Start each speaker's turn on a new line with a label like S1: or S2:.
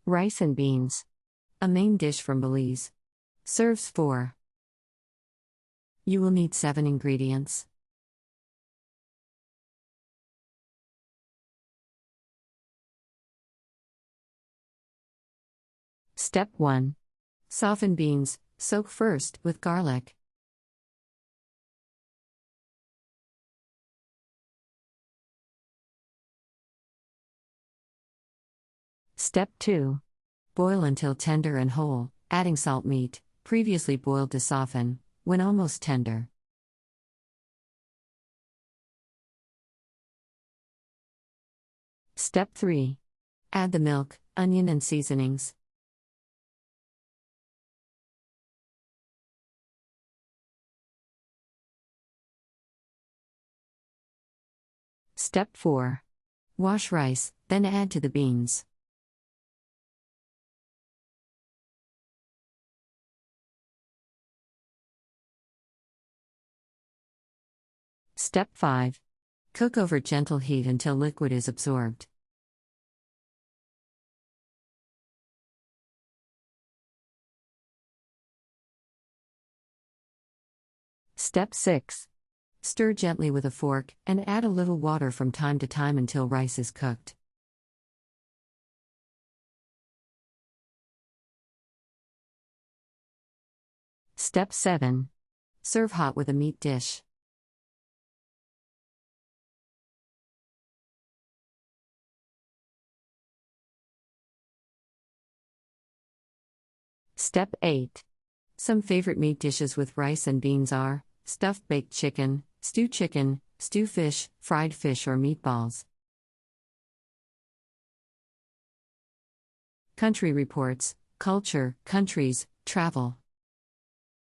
S1: Rice and beans. A main dish from Belize. Serves 4. You will need 7 ingredients. Step 1. Soften beans, soak first with garlic. Step 2. Boil until tender and whole, adding salt meat, previously boiled to soften, when almost tender. Step 3. Add the milk, onion and seasonings. Step 4. Wash rice, then add to the beans. Step 5. Cook over gentle heat until liquid is absorbed. Step 6. Stir gently with a fork and add a little water from time to time until rice is cooked. Step 7. Serve hot with a meat dish. Step 8. Some favorite meat dishes with rice and beans are stuffed baked chicken, stew fish, fried fish or meatballs. Country Reports, Culture, Countries, Travel.